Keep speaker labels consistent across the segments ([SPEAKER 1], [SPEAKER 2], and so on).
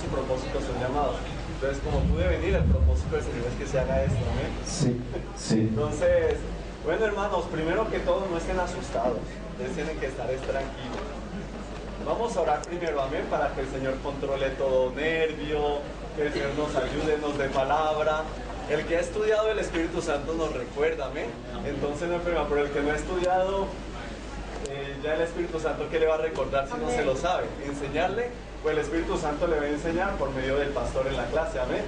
[SPEAKER 1] su propósito, su llamado. Entonces, como pude venir, el propósito del Señor es que se haga esto, ¿amén?
[SPEAKER 2] Sí, sí.
[SPEAKER 1] Entonces, bueno, hermanos, primero que todo, no estén asustados. Ustedes tienen que estar tranquilos. Vamos a orar primero, amén, para que el Señor controle todo nervio, que el Señor nos ayude, nos dé palabra. El que ha estudiado el Espíritu Santo nos recuerda, amén. Entonces no hay problema, pero el que no ha estudiado, ya el Espíritu Santo, ¿qué le va a recordar si no se lo sabe? Enseñarle, pues el Espíritu Santo le va a enseñar por medio del pastor en la clase, amén.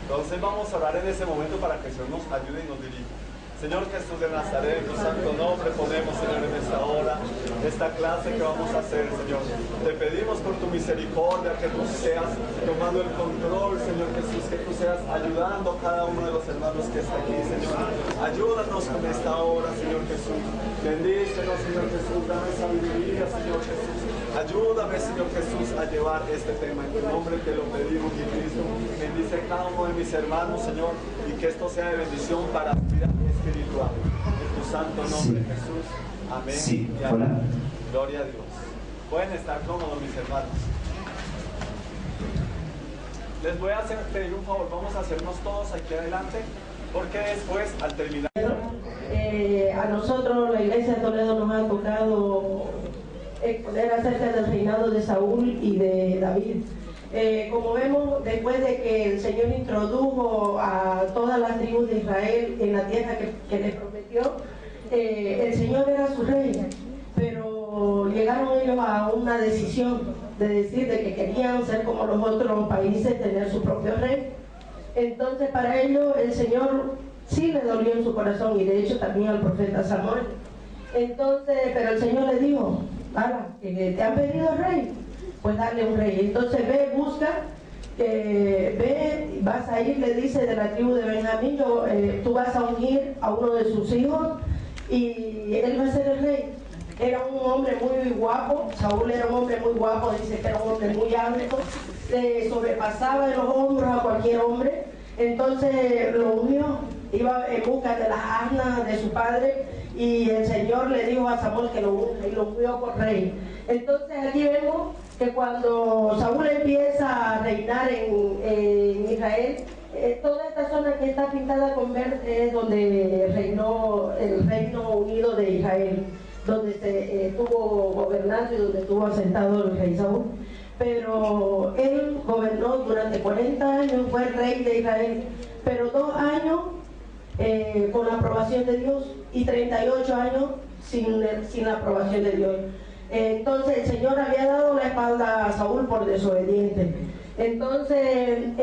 [SPEAKER 1] Entonces vamos a orar en ese momento para que el Señor nos ayude y nos dirija. Señor Jesús de Nazaret, en tu santo nombre ponemos, Señor, en esta hora, esta clase que vamos a hacer, Señor. Te pedimos por tu misericordia que tú seas tomando el control, Señor Jesús, que tú seas ayudando a cada uno de los hermanos que está aquí, Señor. Ayúdanos con esta hora, Señor Jesús. Bendícenos, Señor Jesús, dame sabiduría, Señor Jesús. Ayúdame, Señor Jesús, a llevar este tema. En tu nombre te lo pedimos, mi Cristo. Bendice a cada uno de mis hermanos, Señor, y que esto sea de bendición para su vida espiritual. En tu santo nombre, sí. Jesús. Amén.
[SPEAKER 2] Sí.
[SPEAKER 1] Y amén.
[SPEAKER 2] Hola.
[SPEAKER 1] Gloria a Dios. Pueden estar cómodos, mis hermanos. Les voy a pedir un favor. Vamos a hacernos todos aquí adelante, porque después, al terminar...
[SPEAKER 3] a nosotros, la Iglesia de Toledo, nos ha tocado exponer acerca del reinado de Saúl y de David. Como vemos, después de que el Señor introdujo a todas las tribus de Israel en la tierra que les prometió, el Señor era su rey, pero llegaron ellos a una decisión de decir de que querían ser como los otros países, tener su propio rey. Entonces para ellos el Señor sí le dolió en su corazón, y de hecho también al profeta Samuel. Entonces, pero el Señor le dijo: "Ahora, que te han pedido rey, pues dale un rey". Entonces ve, busca, ve, vas a ir, le dice, de la tribu de Benjamín, tú vas a ungir a uno de sus hijos y él va a ser el rey. Era un hombre muy guapo, Saúl era un hombre muy guapo, dice que era un hombre muy alto, le sobrepasaba de los hombros a cualquier hombre. Entonces lo ungió, iba en busca de las asnas de su padre, y el Señor le dijo a Samuel que lo unja, y lo ungió por rey. Entonces aquí vemos que cuando Saúl empieza a reinar en Israel, toda esta zona que está pintada con verde es donde reinó el Reino Unido de Israel, donde se estuvo gobernando y donde estuvo asentado el rey Saúl. Pero él gobernó durante 40 años, fue el rey de Israel, pero 2 años con la aprobación de Dios y 38 años sin la aprobación de Dios. Entonces el Señor había dado la espalda a Saúl por desobediente. Entonces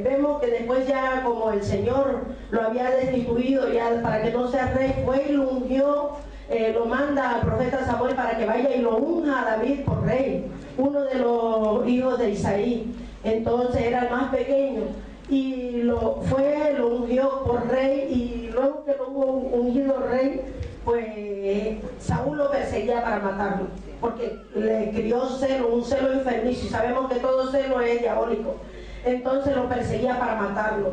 [SPEAKER 3] vemos que después, ya como el Señor lo había destituido ya para que no sea rey, fue y lo ungió, lo manda al profeta Samuel para que vaya y lo unja a David por rey, uno de los hijos de Isaí. Entonces era el más pequeño, y lo ungió por rey, y luego que lo hubo ungido rey, pues Saúl lo perseguía para matarlo, porque le crió celo, un celo enfermizo, y sabemos que todo celo es diabólico. Entonces lo perseguía para matarlo.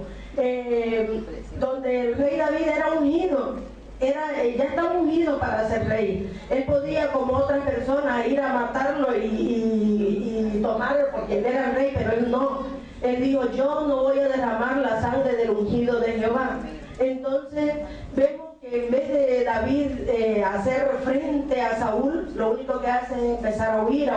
[SPEAKER 3] Donde el rey David era ungido, ya estaba ungido para ser rey. Él podía, como otras personas, ir a matarlo y tomarlo porque él era el rey, pero él no. Él dijo: "Yo no voy a derramar la sangre del ungido de Jehová". Entonces vemos que en vez de David hacer frente a Saúl, lo único que hace es empezar a huir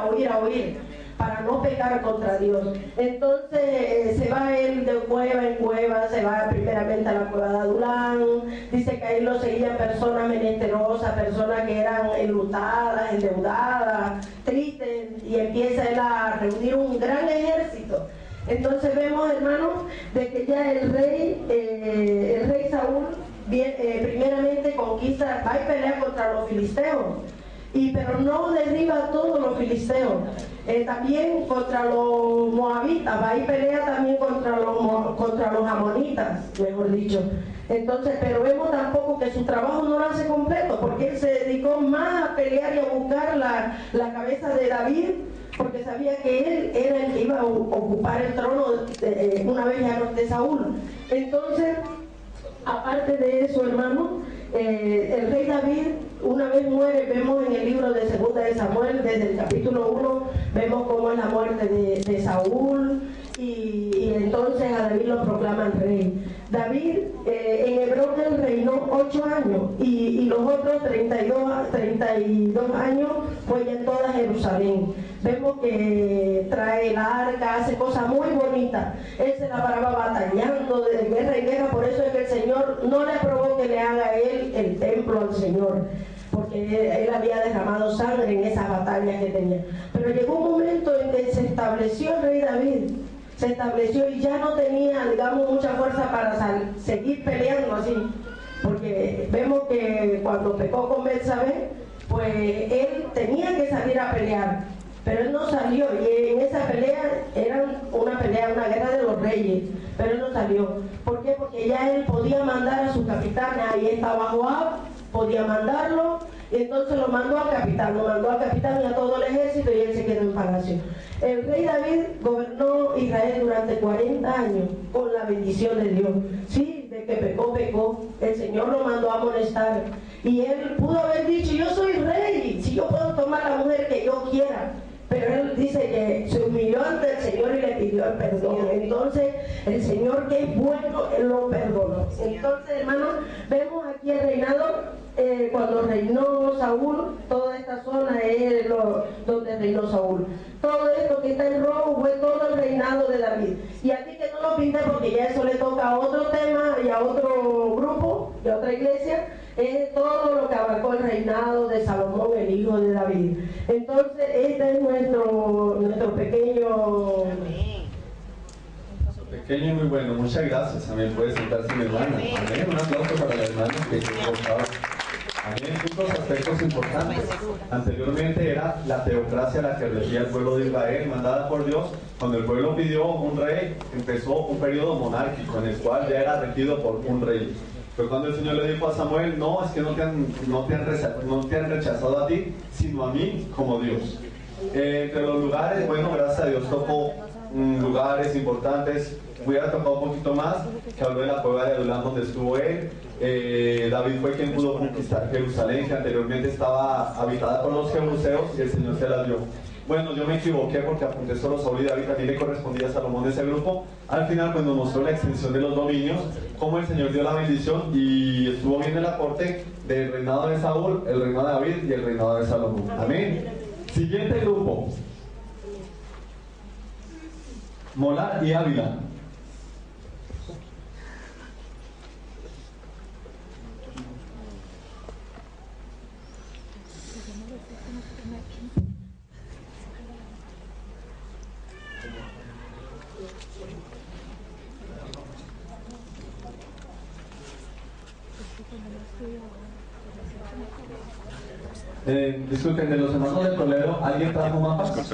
[SPEAKER 3] para no pecar contra Dios. Entonces se va él de cueva en cueva, se va primeramente a la cueva de Adulán. Dice que ahí lo seguían personas menesterosas, personas que eran enlutadas, endeudadas, tristes, y empieza él a reunir un gran ejército. Entonces vemos, hermanos, de que ya el rey Saúl primeramente conquista, va y pelea contra los filisteos, pero no derriba a todos los filisteos. También contra los moabitas, va y pelea también contra los amonitas, mejor dicho. Entonces, pero vemos tampoco que su trabajo no lo hace completo, porque él se dedicó más a pelear y a buscar la cabeza de David, porque sabía que él era el que iba a ocupar el trono una vez ya no esté Saúl. Entonces, aparte de eso, hermano, el rey David una vez muere. Vemos en el libro de 2 de Samuel, desde el capítulo 1, vemos cómo es la muerte de Saúl. y entonces a David lo proclaman rey. David en Hebrón él reinó 8 años y los otros 32 años fue ya en toda Jerusalén. Vemos que trae el arca, hace cosas muy bonitas. Él se la paraba batallando de guerra en guerra, por eso es que el Señor no le aprobó que le haga a él el templo al Señor, porque él había derramado sangre en esas batallas que tenía. Pero llegó un momento en que se estableció el rey David, se estableció y ya no tenía, digamos, mucha fuerza para seguir peleando así, porque vemos que cuando pecó con Betsabé, pues él tenía que salir a pelear, pero él no salió, y en esa pelea era una guerra de los reyes, pero él no salió. ¿Por qué? Porque ya él podía mandar a sus capitanes, ahí estaba Joab, podía mandarlo, y entonces lo mandó al capitán y a todo el ejército, y él se quedó en palacio. El rey David gobernó Israel durante 40 años con la bendición de Dios. Sí, de que pecó, el Señor lo mandó a amonestar, y él pudo haber dicho: yo soy rey, si yo puedo tomar la mujer que yo quiera. Pero él dice que se humilló ante el Señor y le pidió el perdón. Entonces el Señor, que es bueno, él lo perdonó. Entonces, hermanos, vemos aquí el reinado. Cuando reinó Saúl, toda esta zona es donde reinó Saúl. Todo esto que está en rojo fue todo el reinado de David. Y aquí que no lo pinte, porque ya eso le toca a otro tema y a otro grupo, de otra iglesia, es todo lo que abarcó el reinado de Salomón, el hijo de David. Entonces, este es nuestro pequeño...
[SPEAKER 1] Pequeño y muy bueno. Muchas gracias. También puede sentarse mi hermana. Amén. Un aplauso para la hermana que portaba. También otros aspectos importantes. Anteriormente era la teocracia la que regía el pueblo de Israel, mandada por Dios. Cuando el pueblo pidió un rey, empezó un periodo monárquico en el cual ya era regido por un rey. Pero cuando el Señor le dijo a Samuel: no, es que no te han rechazado a ti, sino a mí como Dios. Entre los lugares, bueno, gracias a Dios tocó lugares importantes. Hubiera tocado un poquito más, que habló de la cueva de Adulam donde estuvo él. David fue quien pudo conquistar Jerusalén, que anteriormente estaba habitada por los jebuseos, y el Señor se la dio. Bueno, yo me equivoqué porque apunté solo Saúl y David, también le correspondía a Salomón de ese grupo. Al final, pues nos mostró la extensión de los dominios, cómo el Señor dio la bendición y estuvo bien en la corte del reinado de Saúl, el reinado de David y el reinado de Salomón. Amén. Siguiente grupo: Molar y Ávila. Disculpen, de los hermanos de Toledo, ¿alguien trajo mapas?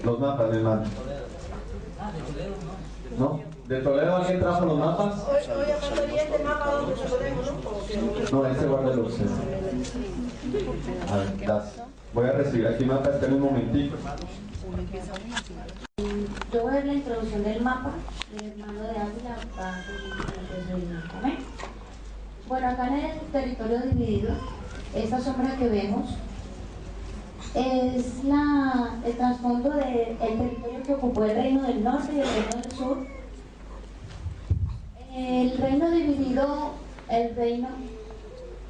[SPEAKER 1] Los mapas, hermano. ¿No? ¿De Toledo alguien trajo los mapas?
[SPEAKER 3] Hoy mandaría este mapa donde se podemos, ¿no?
[SPEAKER 1] No, ese guárdalo usted. A ver, gracias. Voy a recibir aquí mapa, espera un momentito.
[SPEAKER 2] Yo voy a ver la introducción del mapa, el hermano de Ávila va a seguir. Amén. Bueno, acá en el territorio dividido, esta sombra que vemos es el trasfondo del territorio que ocupó el reino del norte y el reino del sur. El reino dividido, el reino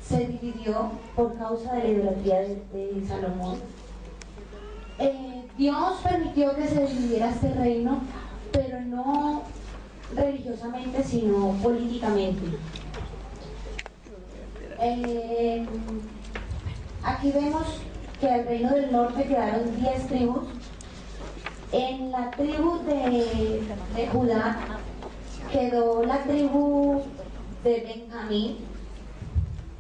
[SPEAKER 2] se dividió por causa de la idolatría de Salomón. Dios permitió que se dividiera este reino, pero no religiosamente, sino políticamente. Aquí vemos que al reino del norte quedaron 10 tribus. En la tribu de Judá quedó la tribu de Benjamín,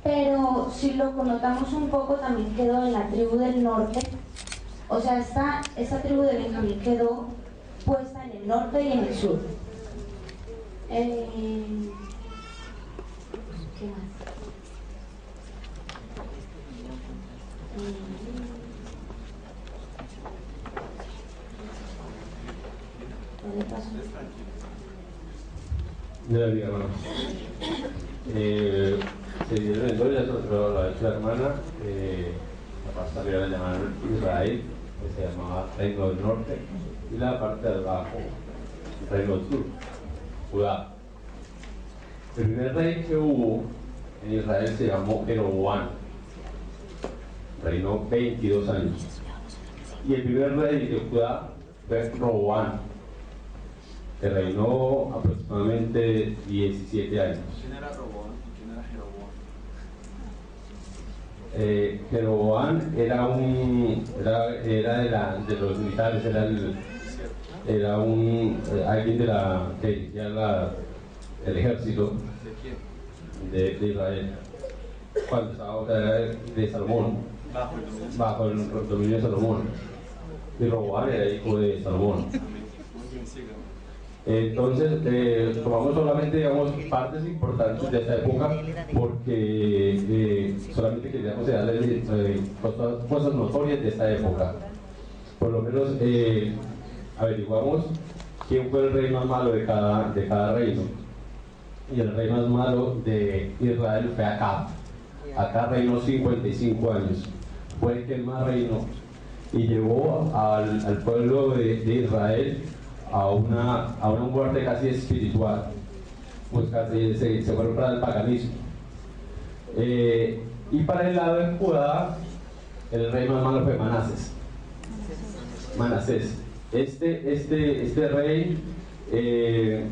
[SPEAKER 2] pero si lo connotamos un poco, también quedó en la tribu del norte. O sea, esta tribu de Benjamín quedó puesta en el norte y en el sur. ¿Qué más?
[SPEAKER 4] Ya diga, hermano. Se dieron en todo, ya lo ha dicho la hermana. La pastora la llamaron Israel, que se llamaba Reino del Norte, y la parte de abajo, reino del sur, Judá. El primer rey que hubo en Israel se llamó Jeroboam, reinó 22 años. Y el primer rey de Judá fue Roboam, que reinó aproximadamente 17 años.
[SPEAKER 1] ¿Quién era Roboam y quién era Jeroboam?
[SPEAKER 4] Jeroboam era de los militares, era alguien que dirigía el ejército de Israel cuando estaba de Salomón, bajo el dominio de Salomón. Y Roboam era hijo de Salomón. Entonces tomamos solamente, digamos, partes importantes de esta época porque solamente queríamos darles cosas notorias de esta época. Por lo menos averiguamos quién fue el rey más malo de cada reino. Y el rey más malo de Israel fue Acab. Acab reinó 55 años. Fue el que más reinó y llevó al pueblo de Israel a una muerte casi espiritual, pues casi se fueron para el paganismo. Y para el lado de Judá, el rey más malo fue Manasés. Este rey ese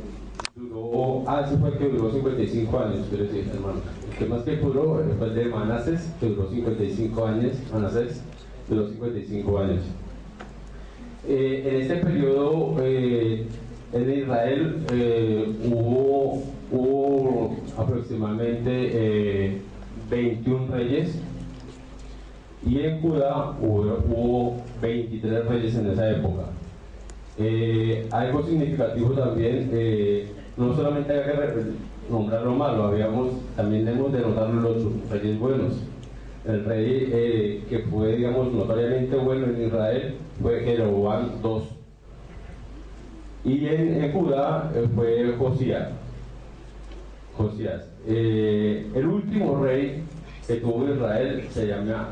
[SPEAKER 4] fue el que duró 55 años, quiero decir, hermano. El que más que duró fue el de Manasés, que duró 55 años. Manasés duró 55 años. En este periodo en Israel hubo aproximadamente 21 reyes y en Judá hubo 23 reyes en esa época. Algo significativo también, no solamente hay que nombrar lo malo, también debemos de notar los reyes buenos. El rey que fue, digamos, notoriamente bueno en Israel fue Jeroboam II. Y en Judá fue Josías. El último rey que tuvo Israel se llama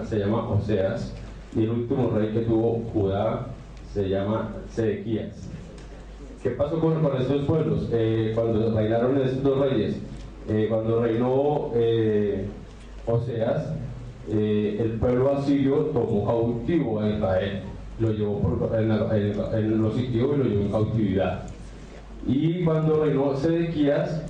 [SPEAKER 4] Oseas. Y el último rey que tuvo Judá se llama Sedequías. ¿Qué pasó con estos pueblos? Cuando reinaron estos dos reyes, cuando reinó Oseas, el pueblo asirio tomó cautivo a Israel, lo llevó lo sitió y lo llevó en cautividad. Y cuando reinó Sedequías,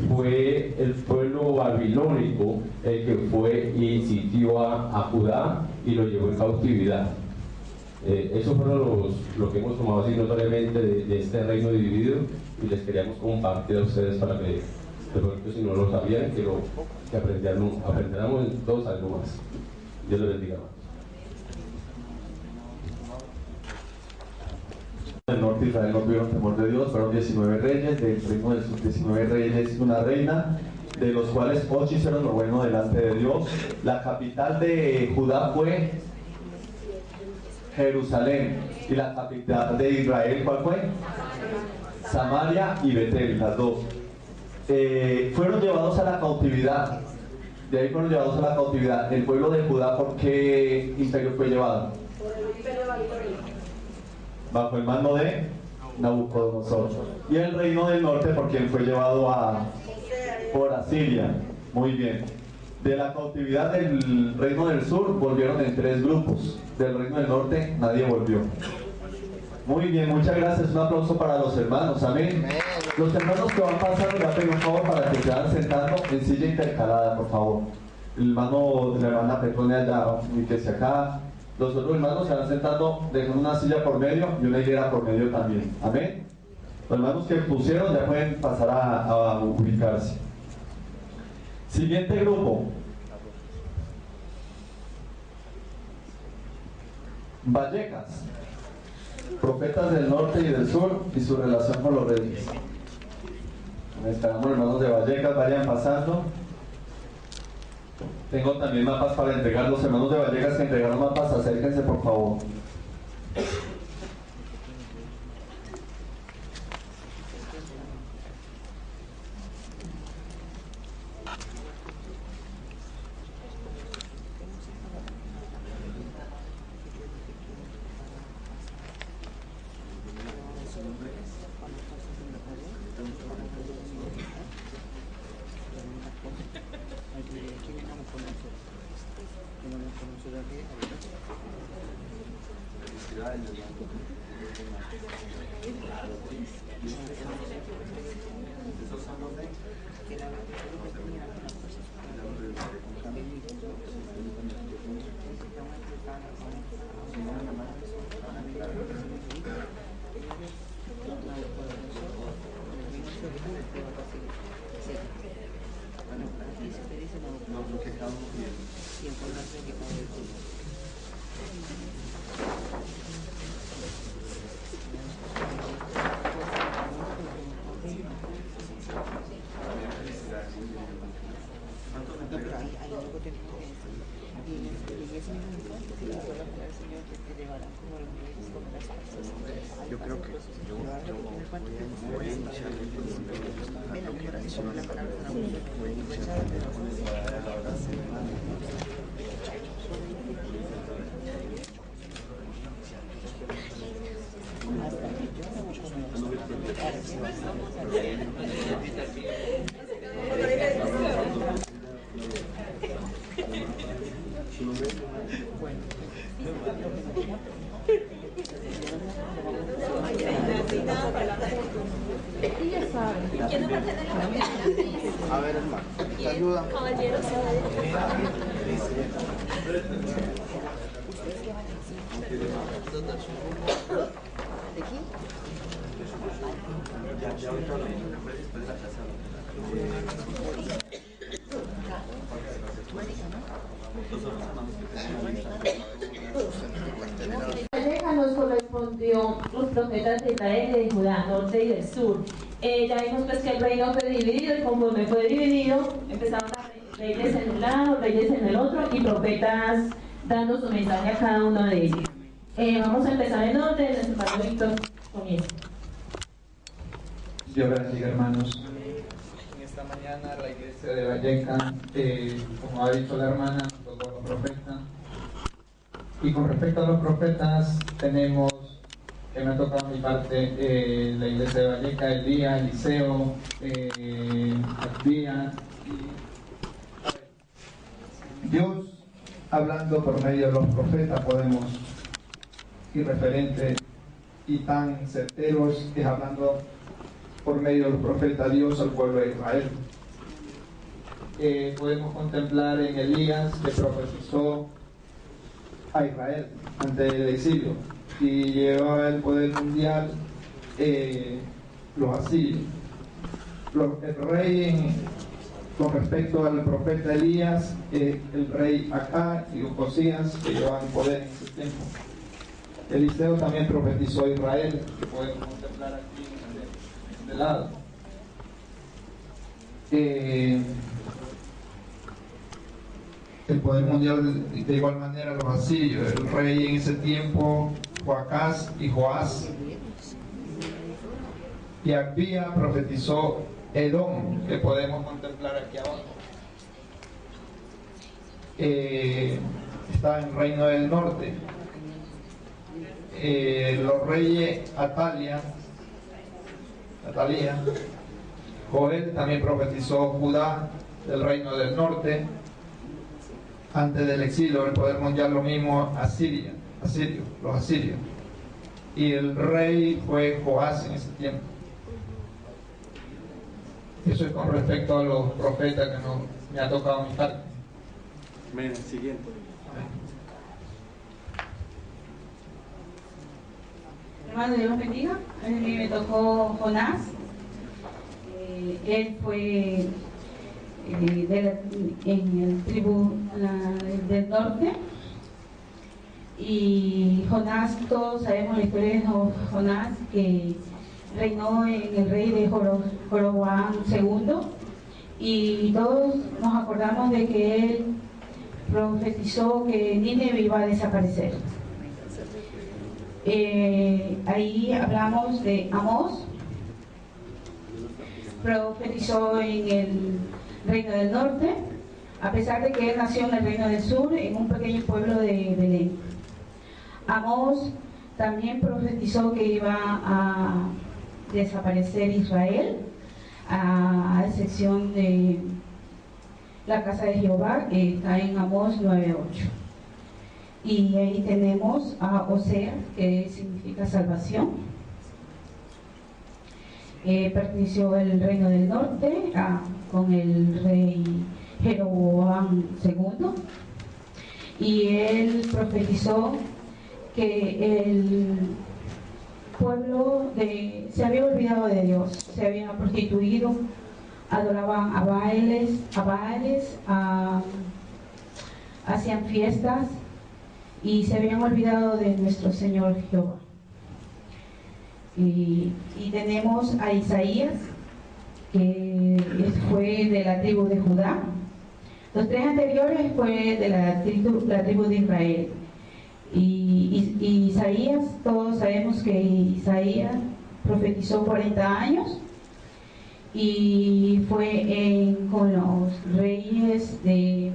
[SPEAKER 4] fue el pueblo babilónico el que fue y sitió a Judá y lo llevó en cautividad. Eso fueron lo que hemos tomado así notoriamente de este reino dividido, y les queríamos compartir a ustedes para que, de pronto, si no lo sabían, que aprendamos todos algo más. Dios les bendiga más.
[SPEAKER 1] En el norte de Israel no tuvieron temor de Dios, fueron 19 reyes, del reino de sus 19 reyes una reina, de los cuales 8 hicieron lo bueno delante de Dios. La capital de Judá fue Jerusalén, y la capital de Israel, ¿cuál fue? Samaria y Betel, las dos. Fueron llevados a la cautividad. De ahí fueron llevados a la cautividad. El pueblo de Judá, ¿por qué imperio fue llevado?
[SPEAKER 3] Por el imperio babilónico.
[SPEAKER 1] Bajo el mando de Nabucodonosor. Y el reino del norte, ¿por quién fue llevado por Asiria? Muy bien. De la cautividad del reino del sur volvieron en 3 grupos. Del reino del norte nadie volvió. Muy bien, muchas gracias. Un aplauso para los hermanos. Amén. Los hermanos que van pasando, les voy a pedir un favor para que se vayan sentando en silla intercalada, por favor. El hermano de la hermana Petronia ya ubíquese acá. Los otros hermanos se van sentando, dejan una silla por medio y una hilera por medio también. Amén. Los hermanos que pusieron ya pueden pasar a ubicarse. Siguiente grupo. Vallecas. Profetas del norte y del sur y su relación con los reyes. Esperamos, hermanos de Vallecas, vayan pasando. Tengo también mapas para entregar. Los hermanos de Vallecas que entregaron mapas, acérquense por favor.
[SPEAKER 5] Yo creo que voy a iniciar a ver, hermano, ¿te ayuda?
[SPEAKER 2] Valleca nos correspondió los profetas de Israel y de Judá, norte y del sur. Ya vimos pues que el reino fue dividido y conforme fue dividido empezaron a reyes en un lado, reyes en el otro y profetas dando su mensaje a cada uno de ellos. Vamos a empezar en orden, nuestro hermano Víctor comienza.
[SPEAKER 6] Dios bendiga, hermanos. En esta mañana la iglesia de Valleca, como ha dicho la hermana, nos tocó los profetas. Y con respecto a los profetas, tenemos, que me ha tocado a mi parte, la iglesia de Valleca, Elías, Eliseo, Abdías. Dios, hablando por medio de los profetas, podemos ir referentes y tan certeros, es hablando por medio de los profetas Dios al pueblo de Israel. Podemos contemplar en Elías que profetizó a Israel ante el exilio y llevaba el poder mundial los asirios. El rey, con respecto al profeta Elías, el rey Acá y Josías, que llevaban poder en ese tiempo. Eliseo también profetizó a Israel, que podemos contemplar aquí en este lado. El poder mundial de igual manera los asirios, el rey en ese tiempo, Joacás y Joás. Y Abdías profetizó Edom, que podemos contemplar aquí abajo. Está en el reino del norte. Los reyes Atalía, Joel también profetizó Judá, del reino del norte. Antes del exilio, el poder mundial, lo mismo los asirios. Y el rey fue Joás en ese tiempo. Eso es con respecto a los profetas que me ha tocado mi parte.
[SPEAKER 1] Amén. Siguiente.
[SPEAKER 7] Hermano, Dios los bendiga. A mí me tocó Jonás. Él fue en el tribu del norte. Y Jonás, todos sabemos la historia de Jonás, que reinó en el rey de Jeroboam II. Y todos nos acordamos de que él profetizó que Nínive iba a desaparecer. Ahí hablamos de Amós, profetizó en el reino del norte, a pesar de que él nació en el reino del sur, en un pequeño pueblo de Belén. Amós también profetizó que iba a desaparecer Israel, a excepción de la casa de Jehová, que está en Amós 9:8. Y ahí tenemos a Osea, que significa salvación. Perteneció al reino del norte con el rey Jeroboam II, y él profetizó que el pueblo se había olvidado de Dios, se había prostituido, adoraban a Baales, hacían fiestas y se habían olvidado de nuestro Señor Jehová. Y tenemos a Isaías, que fue de la tribu de Judá. Los tres anteriores fue de la tribu de Israel. Y Isaías, todos sabemos que Isaías profetizó 40 años y fue con los reyes de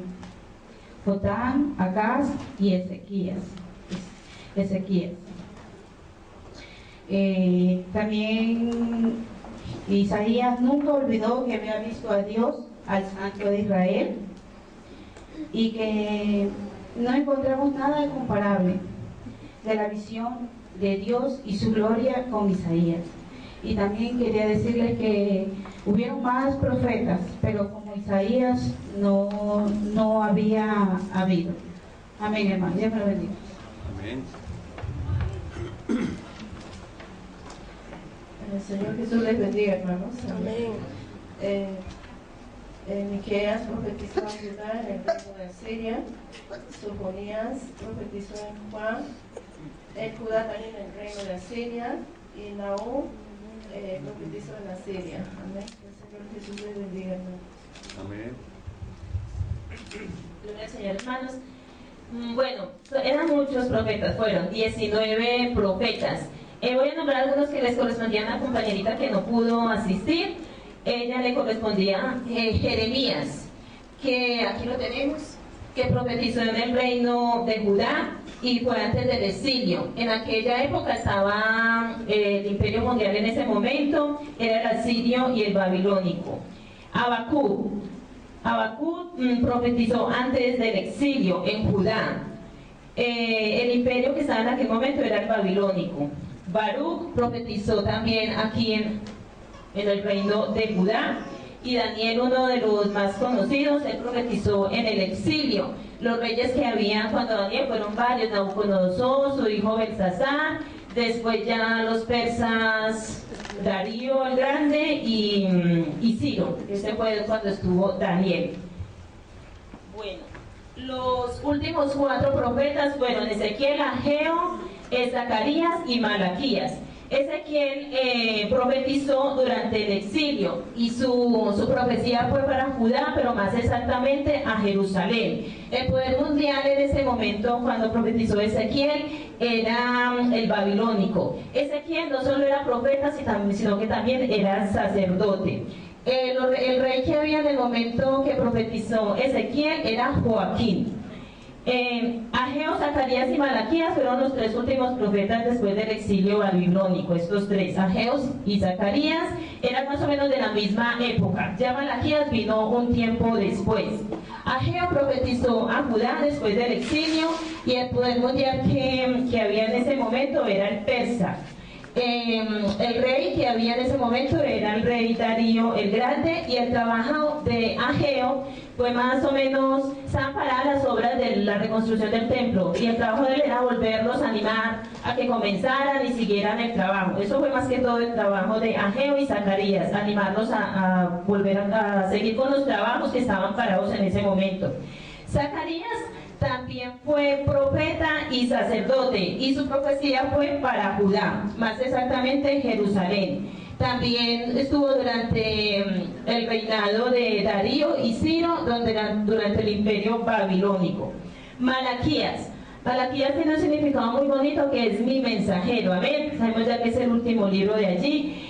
[SPEAKER 7] Jotam, Acaz y Ezequías. También Isaías nunca olvidó que había visto a Dios, al Santo de Israel, y que no encontramos nada comparable de la visión de Dios y su gloria con Isaías. Y también quería decirles que hubieron más profetas, pero como Isaías no había habido. Amén, hermano. Dios me lo bendiga.
[SPEAKER 1] Amén.
[SPEAKER 3] El Señor Jesús les bendiga, hermanos. Amén. Miqueas profetizó en Judá, en el reino de Asiria. Sofonías profetizó en Juan, en Judá también en el reino de Asiria. Y Nahum profetizó en Asiria. Amén. El Señor Jesús les bendiga, hermanos.
[SPEAKER 1] Amén.
[SPEAKER 8] Gloria al Señor, hermanos. Bueno, eran muchos profetas, fueron 19 profetas. Voy a nombrar algunos que les correspondían a la compañerita que no pudo asistir. Ella le correspondía Jeremías, que aquí lo tenemos, que profetizó en el reino de Judá y fue antes del exilio. En aquella época estaba el imperio mundial en ese momento, era el asirio y el babilónico. Habacuc profetizó antes del exilio en Judá. El imperio que estaba en aquel momento era el babilónico. Baruch profetizó también aquí en el reino de Judá. Y Daniel, uno de los más conocidos, él profetizó en el exilio. Los reyes que habían cuando Daniel fueron varios: Nabucodonosor, su hijo Belsasar, después ya los persas Darío el Grande y Ciro. Ese fue cuando estuvo Daniel. Bueno, los últimos 4 profetas fueron Ezequiel, Ageo, Zacarías y Malaquías. Ezequiel profetizó durante el exilio y su profecía fue para Judá, pero más exactamente a Jerusalén. El poder mundial en ese momento, cuando profetizó Ezequiel, era el babilónico. Ezequiel no solo era profeta, sino que también era sacerdote. El rey que había en el momento que profetizó Ezequiel era Joaquín. Ageo, Zacarías y Malaquías fueron los 3 últimos profetas después del exilio babilónico. Estos 3, Ageo y Zacarías, eran más o menos de la misma época. Ya Malaquías vino un tiempo después. Ageo profetizó a Judá después del exilio y el poder mundial que había en ese momento era el persa. El rey que había en ese momento era el rey Darío el Grande, y el trabajo de Ageo fue más o menos zampar las obras de la reconstrucción del templo, y el trabajo de él era volverlos a animar a que comenzaran y siguieran el trabajo. Eso fue más que todo el trabajo de Ageo y Zacarías, animarlos a volver a seguir con los trabajos que estaban parados en ese momento. Zacarías también fue profeta y sacerdote, y su profecía fue para Judá, más exactamente Jerusalén. También estuvo durante el reinado de Darío y Ciro, durante el imperio babilónico. Malaquías tiene un significado muy bonito, que es mi mensajero. Amén. Sabemos ya que es el último libro de allí.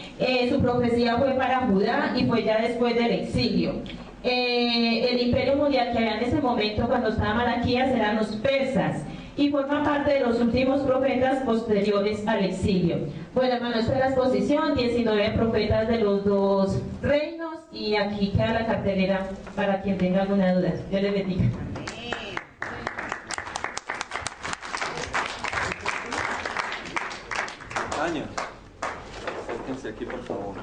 [SPEAKER 8] Su profecía fue para Judá y fue ya después del exilio. El imperio mundial que había en ese momento cuando estaba Malaquías eran los persas, y forma parte de los últimos profetas posteriores al exilio. Bueno, hermano, esta es la exposición, 19 profetas de los 2 reinos, y aquí queda la cartelera para quien tenga alguna duda. Dios les bendiga.
[SPEAKER 1] Ocaña. Acérquense aquí, por favor.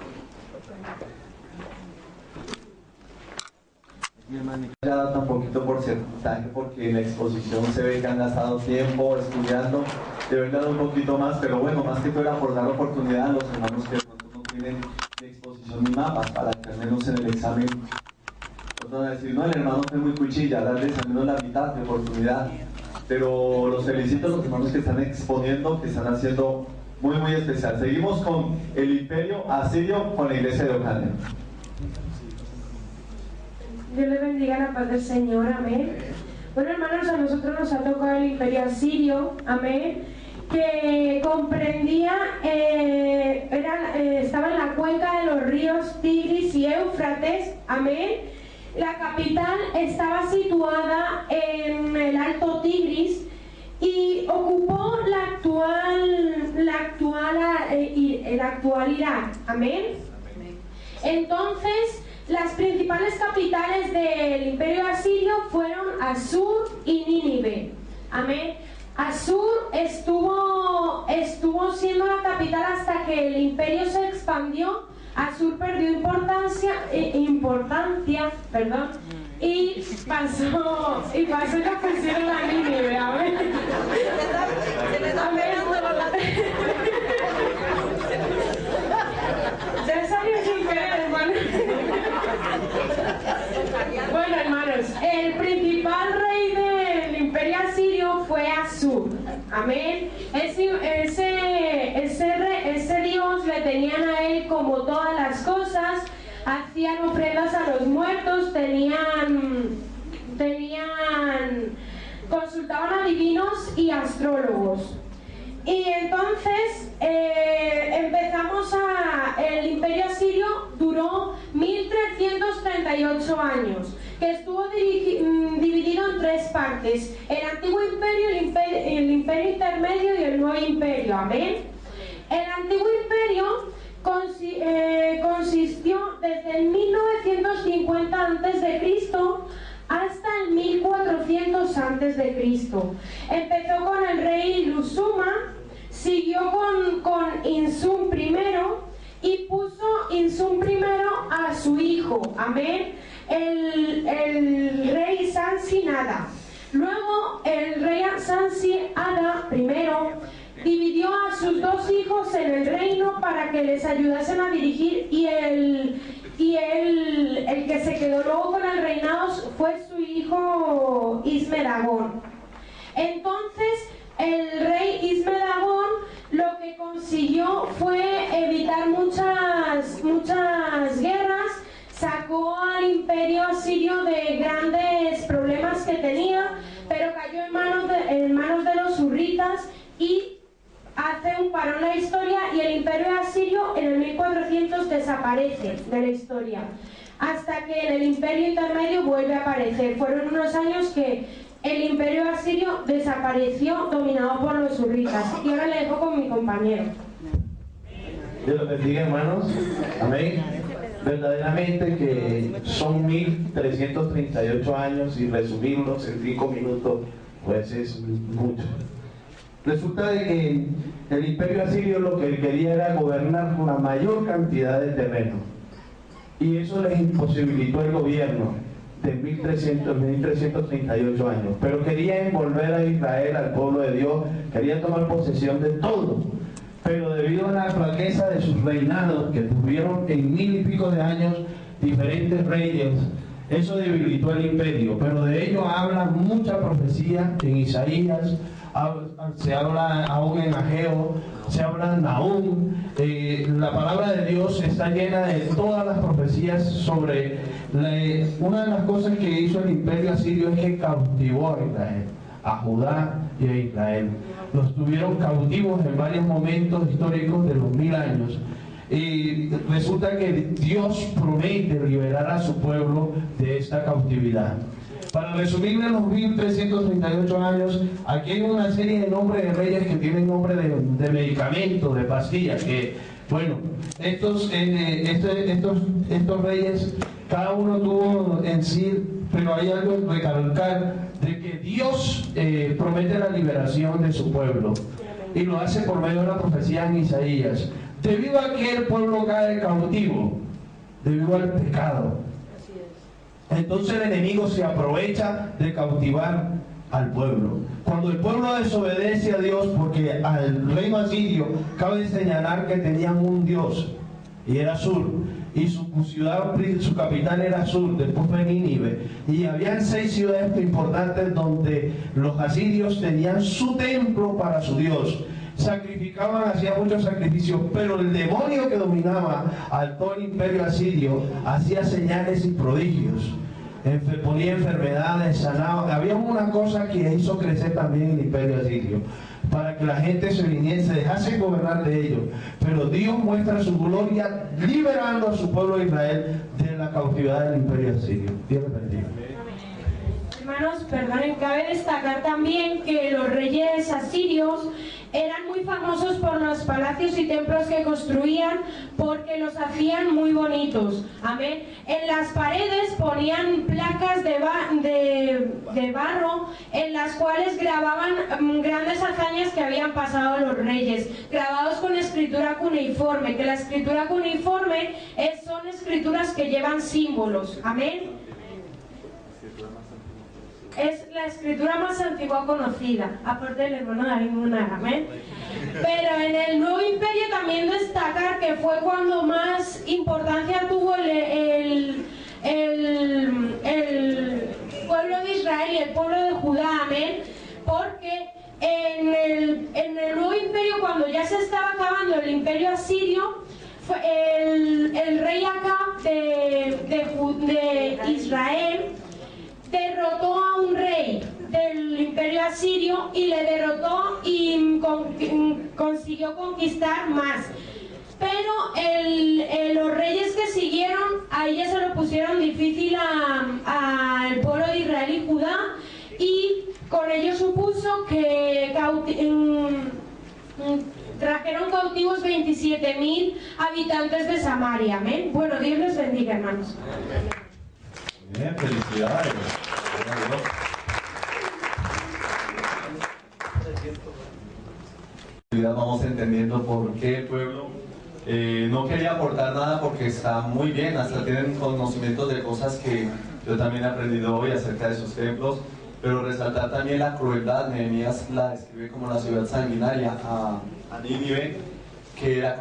[SPEAKER 9] Mi hermano, ya da tan poquito porcentaje porque en la exposición se ve que han gastado tiempo estudiando, deben dar un poquito más, pero bueno, más que todo era por dar oportunidad a los hermanos que de pronto no tienen ni exposición ni mapas, para que al menos en el examen otros van a decir, no, el hermano fue muy cuchilla, darles al menos la mitad de oportunidad. Pero los felicito a los hermanos que están exponiendo, que están haciendo muy especial. Seguimos con el imperio asirio, con la iglesia de Ocaña.
[SPEAKER 10] Dios le bendiga, la paz del Señor, amén. Bueno, hermanos, a nosotros nos ha tocado el imperio asirio, amén, que comprendía, estaba en la cuenca de los ríos Tigris y Éufrates, amén. La capital estaba situada en el Alto Tigris y ocupó la actual Irak, amén. Entonces, las principales capitales del imperio asirio fueron Asur y Nínive, amén. Asur estuvo siendo la capital hasta que el imperio se expandió. Asur perdió importancia, y pasó la pusieron a Nínive, amén. Ya salió sin querer, hermano. Bueno, hermanos, el principal rey del imperio asirio fue Asur, amén. Ese Dios le tenían a él como todas las cosas, hacían ofrendas a los muertos, consultaban a divinos y astrólogos. Y entonces el imperio asirio duró 1338 años, que estuvo dividido en tres partes: el antiguo imperio, el imperio intermedio y el nuevo imperio, amén. El antiguo imperio consistió desde el 1950 a.C. hasta el 1400 a.C. Empezó con el rey Lusuma, siguió con Insum I y puso Insum I a su hijo, amén, el rey Sansinada. Luego el rey Sansinada I dividió a sus dos hijos en el reino para que les ayudasen a dirigir, y el que se quedó luego con el reinado fue su hijo Ismedagón. Entonces el rey Ismedagón lo que consiguió fue evitar muchas guerras, sacó al imperio asirio de grandes problemas que tenía, pero cayó en manos de los hurritas y hace un parón en la historia, y el imperio asirio en el 1400 desaparece de la historia, hasta que en el imperio intermedio vuelve a aparecer. Fueron unos años que el imperio asirio desapareció, dominado por los hurritas. Y ahora le dejo con mi compañero.
[SPEAKER 11] Dios los bendiga, hermanos. Amén. Verdaderamente que son 1338 años, y resumirlos en 5 minutos pues es mucho. Resulta de que el imperio asirio lo que quería era gobernar la mayor cantidad de terreno, y eso les imposibilitó el gobierno de 1338 años, pero quería envolver a Israel, al pueblo de Dios, quería tomar posesión de todo, pero debido a la flaqueza de sus reinados, que tuvieron en 1000 y pico de años diferentes reyes, eso debilitó el imperio. Pero de ello habla mucha profecía en Isaías, se habla aún en Ageo, se habla en Nahum. La palabra de Dios está llena de todas las profecías sobre una de las cosas que hizo el imperio asirio es que cautivó a Israel, a Judá y a Israel. Los tuvieron cautivos en varios momentos históricos de los 1000 años. Y resulta que Dios promete liberar a su pueblo de esta cautividad. Para resumirle los 1338 años, aquí hay una serie de nombres de reyes que tienen nombre de medicamentos, de pastillas, que, bueno, estos reyes, cada uno tuvo en sí, pero hay algo que recalcar, de que Dios promete la liberación de su pueblo. y lo hace por medio de la profecía en Isaías. Debido a que el pueblo cae cautivo, debido al pecado, entonces el enemigo se aprovecha de cautivar al pueblo. Cuando el pueblo desobedece a Dios, porque al reino asirio cabe señalar que tenían un dios y era Sur, y su ciudad, su capital era Sur, después fue Nínive, y habían 6 ciudades importantes donde los asirios tenían su templo para su dios, sacrificaban, hacían muchos sacrificios, pero el demonio que dominaba al todo el imperio asirio hacía señales y prodigios, ponía enfermedades, sanaba. Había una cosa que hizo crecer también el imperio asirio, para que la gente se viniese, dejase gobernar de ellos. Pero Dios muestra su gloria liberando a su pueblo de Israel de la cautividad del imperio asirio. Dios les bendiga.
[SPEAKER 10] Hermanos, perdonen, cabe destacar también que los reyes asirios eran muy famosos por los palacios y templos que construían, porque los hacían muy bonitos. Amén. En las paredes ponían placas de barro en las cuales grababan grandes hazañas que habían pasado los reyes, grabados con escritura cuneiforme, que la escritura cuneiforme son escrituras que llevan símbolos. Amén. Es la escritura más antigua conocida, aparte del hermano David Munar, amén. Pero en el Nuevo Imperio también destacar que fue cuando más importancia tuvo el pueblo de Israel y el pueblo de Judá, amén. Porque en el Nuevo Imperio, cuando ya se estaba acabando el imperio asirio, el rey Acab de Israel derrotó a un rey del imperio asirio y le derrotó y consiguió conquistar más. Pero los reyes que siguieron, a ellos se lo pusieron difícil al pueblo de Israel y Judá, y con ello supuso que trajeron cautivos 27.000 habitantes de Samaria. Amén. Bueno, Dios les bendiga, hermanos.
[SPEAKER 9] Bien, felicidades. Vamos entendiendo por qué el pueblo no quería aportar nada, porque está muy bien, hasta tienen conocimientos de cosas que yo también he aprendido hoy acerca de sus templos, pero resaltar también la crueldad. Nehemías la describe como la ciudad sanguinaria a Nínive, que la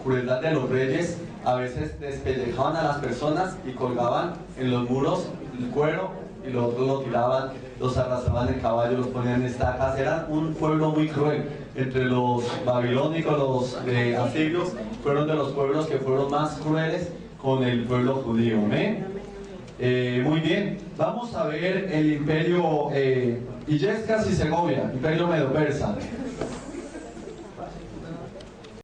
[SPEAKER 9] crueldad de los reyes a veces despellejaban a las personas y colgaban en los muros el cuero y los otros lo tiraban, los arrastraban en caballo, los ponían en estacas. Eran un pueblo muy cruel. Entre los babilónicos, los asirios, fueron de los pueblos que fueron más crueles con el pueblo judío. ¿eh? Muy bien, vamos a ver el imperio Illescas y Segovia, imperio medo-persa.